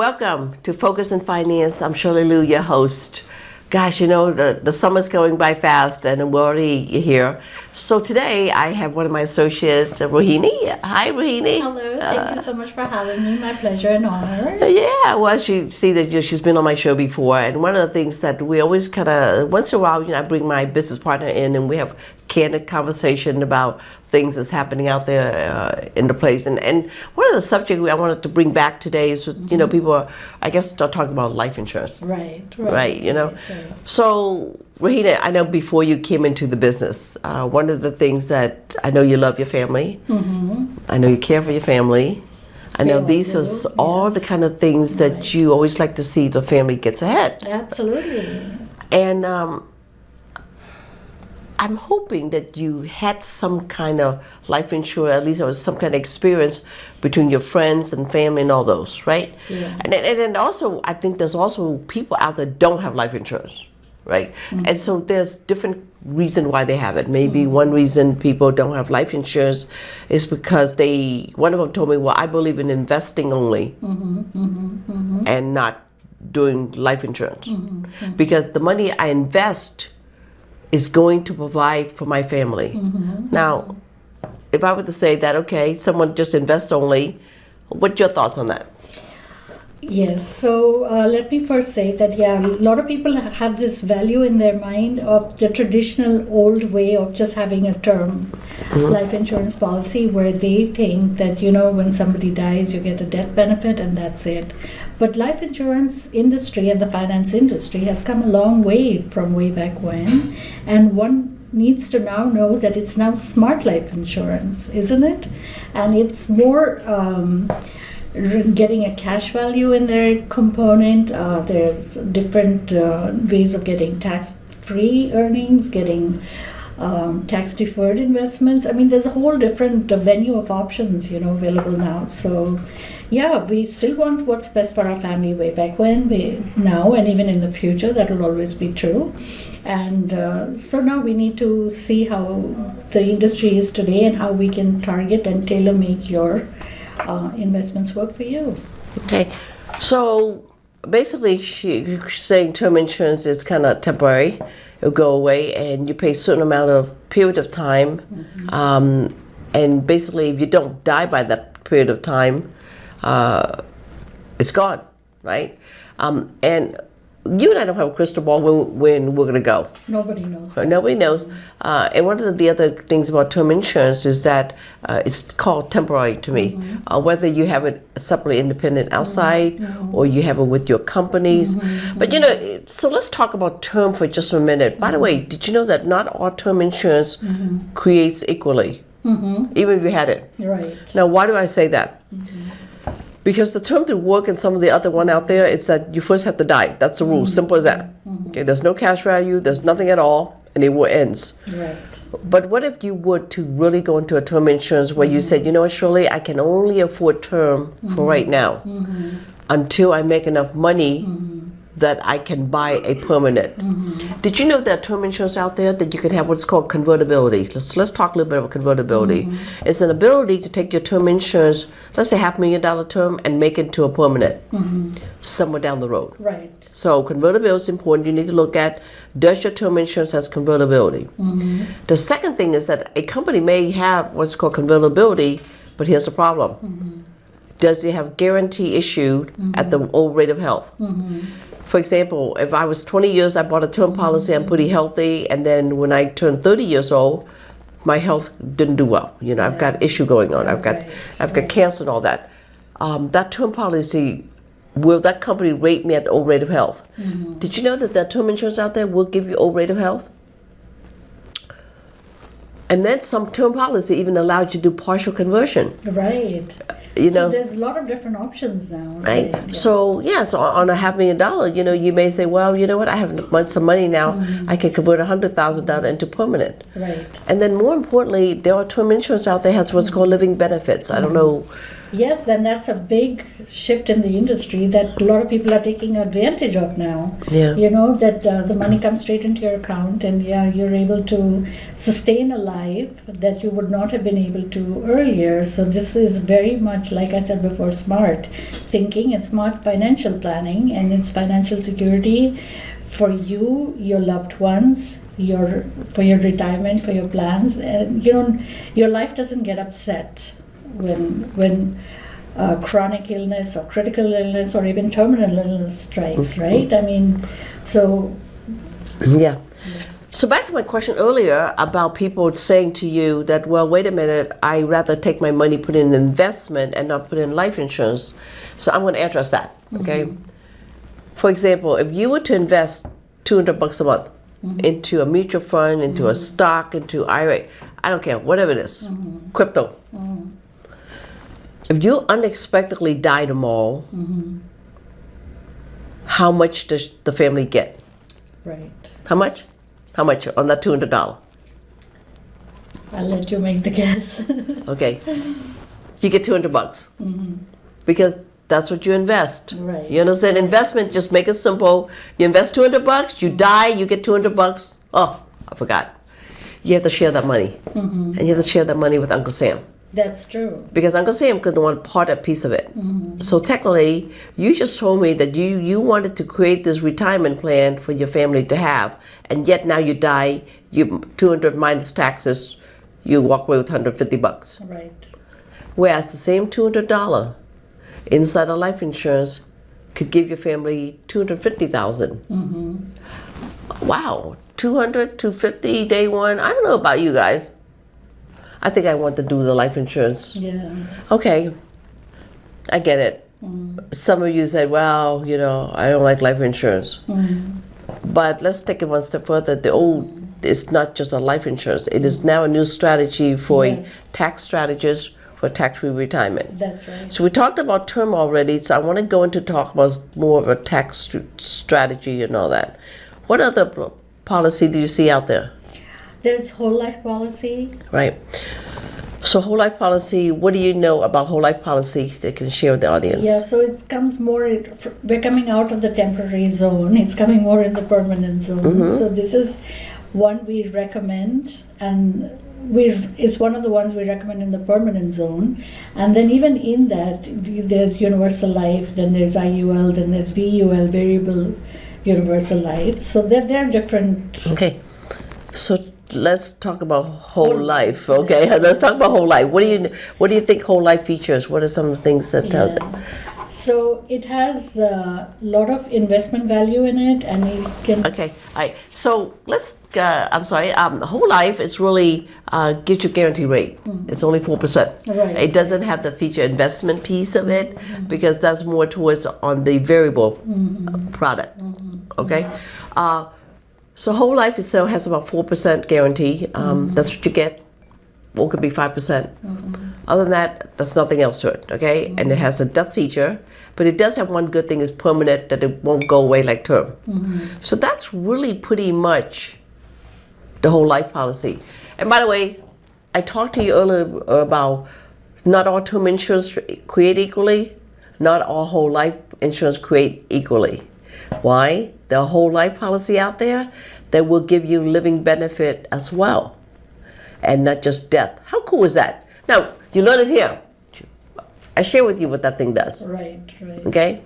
Welcome to Focus on Finance. I'm Shirley Luu, your host. Gosh, you know, the summer's going by fast and we're already here. So today I have one of my associates, Rohini. Hi, Rohini. Hello, thank you so much for having me. My pleasure and honor. Yeah, well, she's been on my show before. And one of the things that we always kind of, once in a while, I bring my business partner in and we have candid conversation about things that's happening out there in the place. And one of the subjects I wanted to bring back today is, people are, I guess, start talking about life insurance. Right. So, Rohini, I know before you came into the business, one of the things that I know you love your family. Mm-hmm. I know you care for your family. I know these are all the kind of things that you always like to see the family gets ahead. Absolutely. And I'm hoping that you had some kind of life insurance, at least, or some kind of experience between your friends and family and all those, right? Yeah. And then also, I think there's also people out there don't have life insurance, right? Mm-hmm. And so there's different reasons why they have it. Maybe one reason people don't have life insurance is because one of them told me, well, I believe in investing only and not doing life insurance. Because the money I invest is going to provide for my family. Now, if I were to say that, okay, someone just invests only, what's your thoughts on that? Yes, so let me first say that, a lot of people have this value in their mind of the traditional old way of just having a term life insurance policy where they think that, when somebody dies, you get a death benefit and that's it. But life insurance industry and the finance industry has come a long way from way back when, and one needs to now know that it's now smart life insurance, isn't it? And it's more getting a cash value in their component. There's different ways of getting tax-free earnings, getting tax-deferred investments. I mean, there's a whole different venue of options, available now. So, we still want what's best for our family way back when, now, and even in the future. That will always be true. And so now we need to see how the industry is today and how we can target and tailor-make your investments work for you. Okay, so basically she's saying term insurance is kind of temporary. It'll go away and you pay a certain amount of period of time. And basically if you don't die by that period of time, it's gone, right? And you and I don't have a crystal ball when we're going to go. Nobody knows. Nobody knows. And one of the other things about term insurance is that it's called temporary to me. Whether you have it separately independent outside or you have it with your companies. But so let's talk about term for just a minute. By the way, did you know that not all term insurance creates equally? Even if you had it. Right. Now, why do I say that? Because the term to work in some of the other one out there is that you first have to die. That's the rule. Simple as that. Okay, there's no cash value, there's nothing at all, and it will ends. Right. But what if you were to really go into a term insurance where you said, you know what, Shirley, I can only afford term for right now until I make enough money that I can buy a permanent. Did you know that term insurance out there that you can have what's called convertibility? Let's talk a little bit about convertibility. It's an ability to take your term insurance, let's say $500,000 term, and make it to a permanent somewhere down the road. Right. So convertibility is important. You need to look at, does your term insurance has convertibility? The second thing is that a company may have what's called convertibility, but here's the problem. Does it have guarantee issued at the old rate of health? For example, if I was 20 years, I bought a term policy, I'm pretty healthy, and then when I turned 30 years old, my health didn't do well. I've got issue going on. I've got cancer and all that. That term policy, will that company rate me at the old rate of health? Did you know that term insurance out there will give you old rate of health? And then some term policy even allows you to do partial conversion. Right. So there's a lot of different options now. Right. Yeah. So on a $500,000, you may say, well, you know what, I have some money now. I can convert $100,000 into permanent. Right. And then more importantly, there are term insurance out there has what's called living benefits. I don't know Yes, and that's a big shift in the industry that a lot of people are taking advantage of now. Yeah. You know, that the money comes straight into your account, and you're able to sustain a life that you would not have been able to earlier. So this is very much, like I said before, smart thinking and smart financial planning, and it's financial security for you, your loved ones, for your retirement, for your plans, and your life doesn't get upset when chronic illness or critical illness or even terminal illness strikes, right? I mean, so... Yeah. So back to my question earlier about people saying to you that, well, wait a minute, I rather take my money, put in investment and not put in life insurance. So I'm going to address that, okay? For example, if you were to invest $200 a month into a mutual fund, into a stock, into IRA, I don't care, whatever it is, crypto. If you unexpectedly die tomorrow, how much does the family get? Right. How much? How much on that $200? I'll let you make the guess. Okay. You get $200 because that's what you invest. Right. You understand? Investment, just make it simple. You invest $200, you die, you get $200. Oh, I forgot. You have to share that money. And you have to share that money with Uncle Sam. That's true. Because Uncle Sam could want part a piece of it. So technically, you just told me that you wanted to create this retirement plan for your family to have, and yet now you die, you 200 minus taxes, you walk away with $150. Right. Whereas the same $200 inside a life insurance could give your family $250,000. Wow, 200, 250 day one. I don't know about you guys. I think I want to do the life insurance. Yeah. Okay, I get it. Some of you said, well, I don't like life insurance. But let's take it one step further. The old is not just a life insurance. It is now a new strategy for a tax strategist for tax-free retirement. That's right. So we talked about term already, so I want to go into talk about more of a tax strategy and all that. What other policy do you see out there? There's whole life policy. Right. So whole life policy, what do you know about whole life policy that can share with the audience? Yeah, so it comes more, we're coming out of the temporary zone. It's coming more in the permanent zone. So this is one we recommend, and it's one of the ones we recommend in the permanent zone. And then even in that, there's universal life, then there's IUL, then there's VUL, variable universal life. So they're different. Okay. So let's talk about whole life. Okay, let's talk about whole life. What do you think whole life features? What are some of the things that tell them? So it has a lot of investment value in it, and it can... Okay, all right. So let's, whole life is really gives you guarantee rate. It's only 4%. Right. It doesn't have the feature investment piece of it because that's more towards on the variable product. Okay? So whole life itself has about 4% guarantee. That's what you get. Or it could be 5%. Other than that, there's nothing else to it, okay? And it has a death feature, but it does have one good thing, is permanent, that it won't go away like term. So that's really pretty much the whole life policy. And by the way, I talked to you earlier about not all term insurance create equally, not all whole life insurance create equally. Why? There are whole life policy out there that will give you living benefit as well, and not just death. How cool is that? Now, you learn it here. I share with you what that thing does. Right. Okay?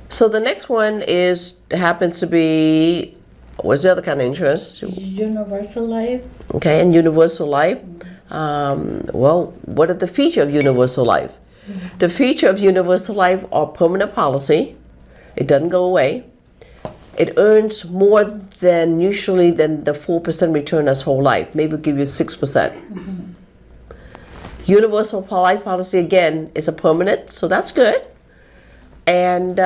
So the next one happens to be, what's the other kind of insurance? Universal life. Okay, and universal life. Well, what are the features of universal life? The feature of universal life are permanent policy. It doesn't go away. It earns more than usually than the 4% return as whole life. Maybe it'll give you 6%. Universal life policy, again, is a permanent, so that's good. And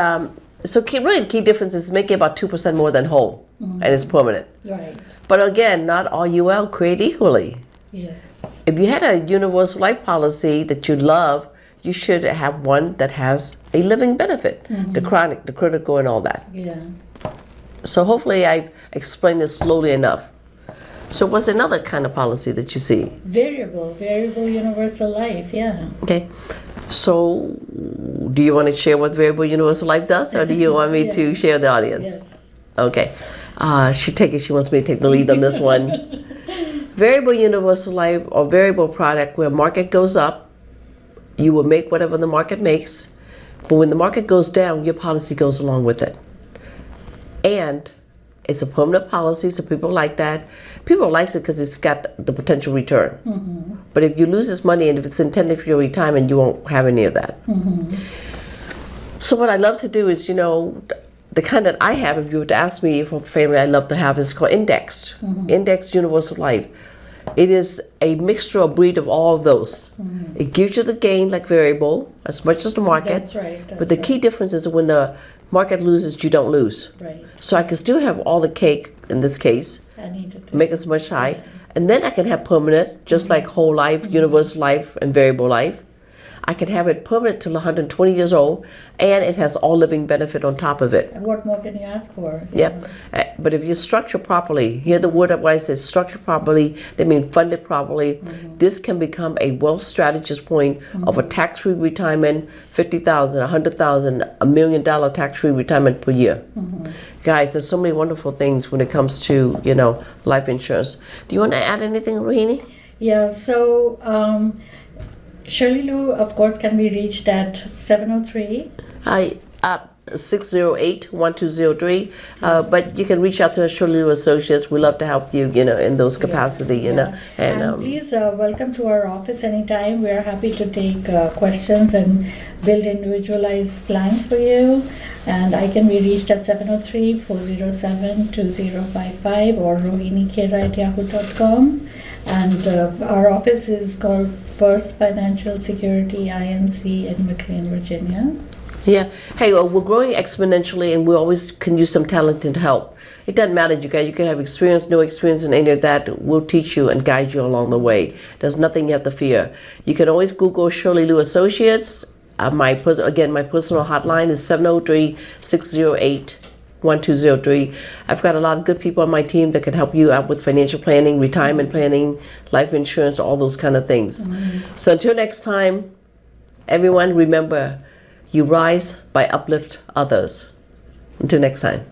so really the key difference is making about 2% more than whole, and it's permanent. Right. But again, not all UL create equally. Yes. If you had a universal life policy that you love, you should have one that has a living benefit, the chronic, the critical, and all that. Yeah. So hopefully I've explained this slowly enough. So what's another kind of policy that you see? Variable universal life, yeah. Okay. So, do you want to share what Variable Universal Life does, or do you want me to share the audience? Yes. Okay. She wants me to take the lead on this one. Variable Universal Life or variable product where market goes up, you will make whatever the market makes, but when the market goes down, your policy goes along with it. And it's a permanent policy, so people like that. People like it because it's got the potential return. Mm-hmm. But if you lose this money and if it's intended for your retirement, you won't have any of that. Mm-hmm. So what I love to do is, the kind that I have, if you were to ask me for a family I love to have, is called indexed. Mm-hmm. Indexed Universal Life. It is a mixture or breed of all of those. Mm-hmm. It gives you the gain like variable, as much as the market. That's right. But the key difference is when the market loses, you don't lose. Right. So I can still have all the cake, in this case, make as much high. Yeah. And then I can have permanent, just like whole life, universal life, and variable life. I can have it permanent till 120 years old, and it has all living benefit on top of it. And what more can you ask for? Yep. But if you structure properly, hear the word why I say structure properly, they mean fund it properly. Mm-hmm. This can become a wealth strategist point of a tax-free retirement, $50,000, $100,000, $1 million tax-free retirement per year. Mm-hmm. Guys, there's so many wonderful things when it comes to, life insurance. Do you want to add anything, Rohini? Yeah, so Shirley Luu, of course, can be reached at 703. 608-1203. But you can reach out to us, Shirley Luu Associates. We love to help you, in those capacity, Yeah. And please welcome to our office anytime. We are happy to take questions and build individualized plans for you. And I can be reached at 703-407-2055 or rohinikera@yahoo.com. And our office is called First Financial Security Inc. in McLean, Virginia. Yeah. Hey, we're growing exponentially, and we always can use some talented help. It doesn't matter, you guys. You can have experience, no experience in any of that. We'll teach you and guide you along the way. There's nothing you have to fear. You can always Google Shirley Luu Associates. My personal hotline is 703-608-1203. I've got a lot of good people on my team that can help you out with financial planning, retirement planning, life insurance, all those kind of things. Mm-hmm. So until next time, everyone, remember, you rise by uplift others. Until next time.